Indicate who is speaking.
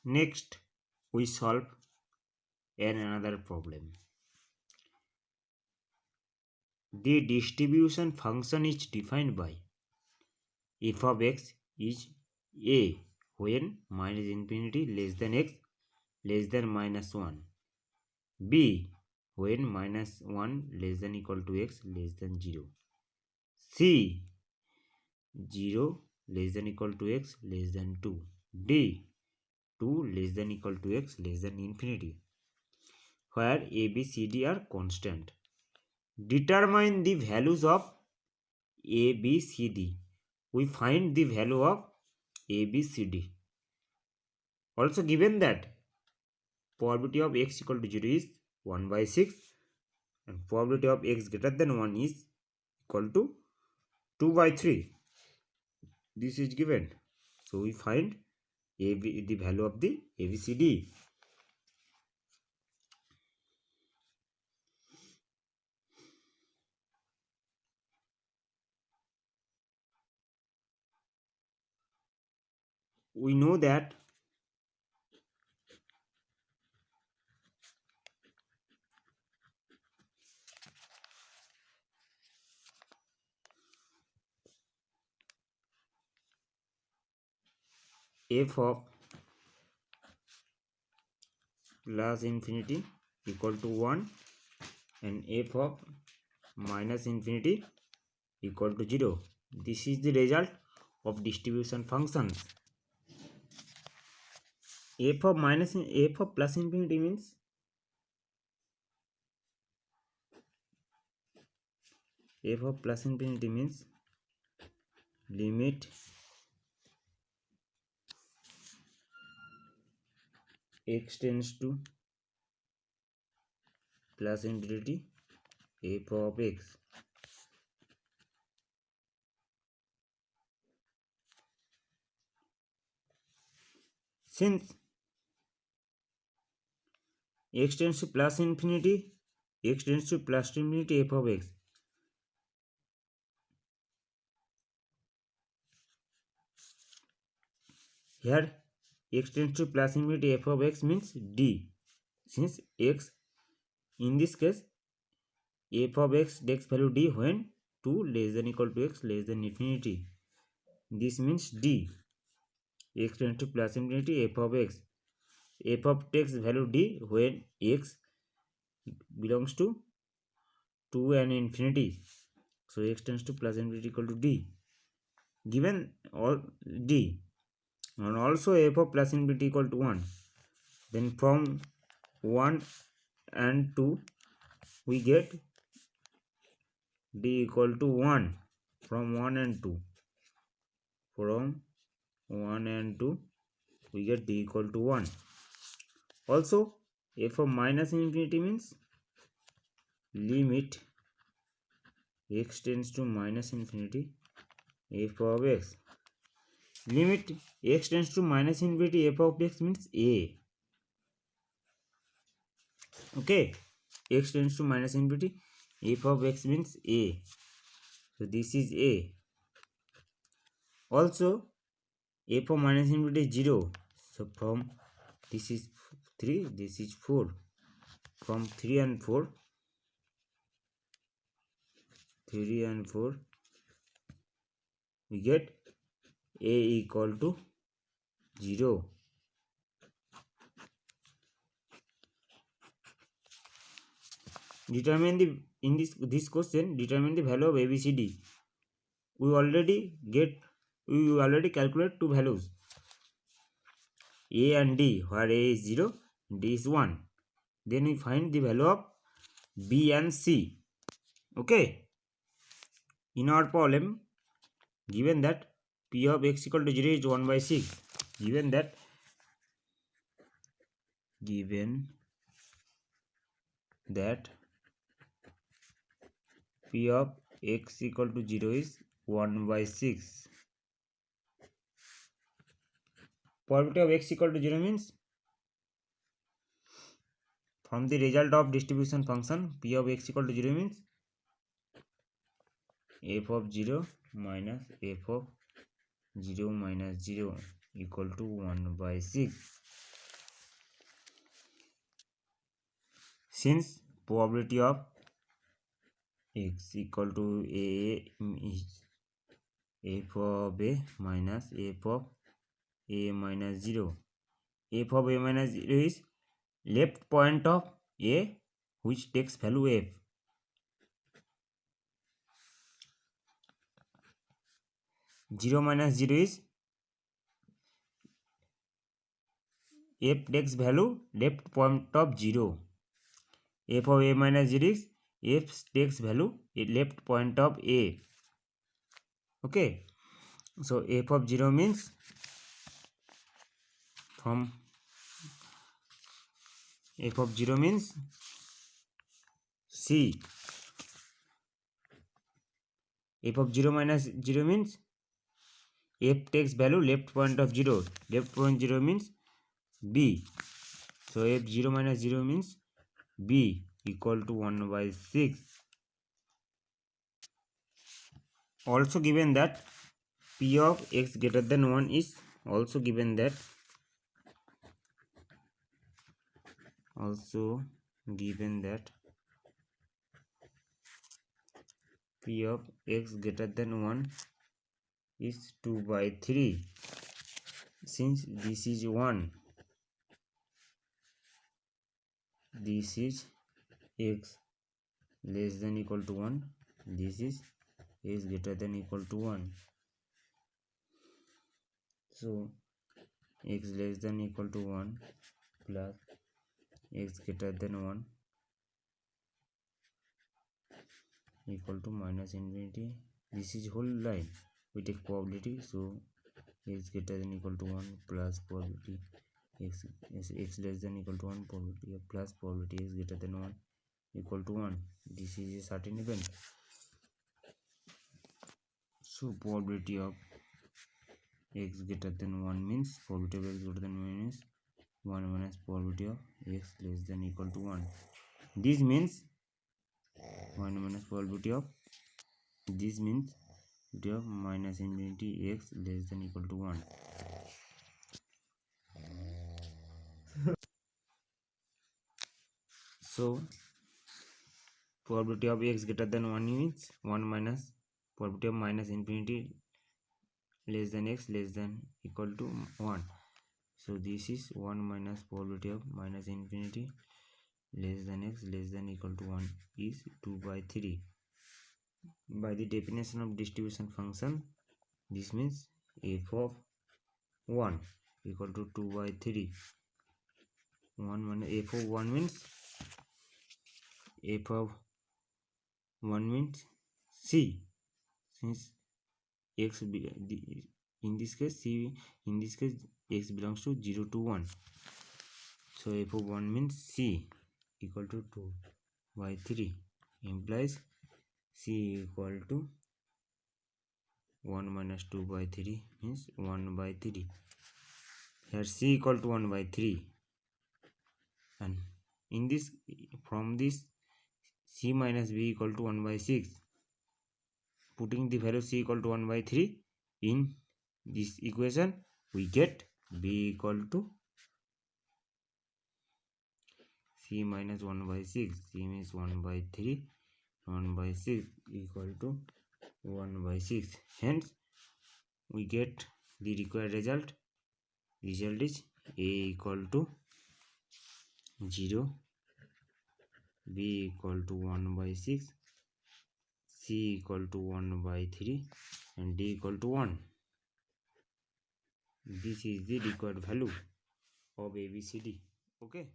Speaker 1: Next, we solve another problem. The distribution function is defined by f of x is a when minus infinity less than x less than minus 1, b when minus 1 less than equal to x less than 0, c 0 less than equal to x less than 2, d 2 less than equal to x less than infinity, where a, b, c, d are constant. Determine the values of a, b, c, d. We find the value of a, b, c, d. Also given that probability of x equal to 0 is 1 by 6 and probability of x greater than 1 is equal to 2 by 3. This is given. So we find the value of the ABCD. We know that f of plus infinity equal to 1 and f of minus infinity equal to 0. This is the result of distribution functions. F of plus infinity means limit x tends to plus infinity f of x. Since x tends to plus infinity f of x, here x tends to plus infinity f of x means d. Since x, in this case, f of x takes value d when 2 less than equal to x less than infinity. This means d. X tends to plus infinity f of x. F of takes value d when x belongs to 2 and infinity. So x tends to plus infinity equal to d. Given all d and also f of plus infinity equal to 1, then from 1 and 2 we get d equal to 1. From 1 and 2 we get d equal to 1. Also f of minus infinity means limit x tends to minus infinity f of x. Limit x tends to minus infinity f of x means a. Okay, x tends to minus infinity f of x means a. So this is a. Also f of minus infinity is 0. So from this is 3, this is 4. From 3 and 4 we get a equal to 0. Determine the in this question determine the value of ABCD. We already calculate two values, a and d, where a is 0, d is 1. Then we find the value of b and c. Okay, in our problem, given that p of x equal to 0 is 1 by 6, given that p of x equal to 0 is 1 by 6. Probability of x equal to 0 means from the result of distribution function p of x equal to 0 means f of 0 minus f of 0 minus 0 equal to 1 by 6. since probability of x equal to a is f of a minus f of a minus 0. F of a minus 0 is left point of a which takes value f. 0 minus 0 is f takes value left point of 0. F of a minus 0 is f takes value left point of a. Okay, so f of 0 means from f of 0 means c. F of 0 minus 0 means f takes value left point of 0. Left point 0 means b. So f 0 minus 0 means b equal to 1 by 6. Also given that p of x greater than 1 is also given that p of x greater than 1 is 2 by 3. Since this is 1, this is x less than equal to 1, this is x greater than equal to 1. So x less than equal to 1 plus x greater than 1 equal to minus infinity. This is whole line. We take probability, so x greater than equal to 1 plus probability x less than equal to 1 probability plus probability x greater than 1 equal to 1. This is a certain event. So probability of x greater than 1 means probability of x greater than 1 is 1 minus probability of x less than equal to 1. This means 1 minus probability of minus infinity x less than equal to 1. So probability of x greater than 1 means 1 minus probability of minus infinity less than x less than equal to 1. So this is 1 minus probability of minus infinity less than x less than equal to 1 is 2 by 3. By the definition of distribution function, this means f of 1 equal to 2 by 3. 1 minus f of 1 means c, since x in this case c, in this case x belongs to 0 to 1. So f of 1 means c equal to 2 by 3 implies c equal to 1 minus 2 by 3 means 1 by 3. Here c equal to 1 by 3, and in this, from this c minus b equal to 1 by 6. Putting the value c equal to 1 by 3 in this equation, we get b equal to c minus 1 by 6. C means 1 by 3, 1 by 6 equal to 1 by 6. Hence we get the required result. Result is a equal to 0, b equal to 1 by 6, c equal to 1 by 3, and d equal to 1. This is the required value of ABCD. Okay.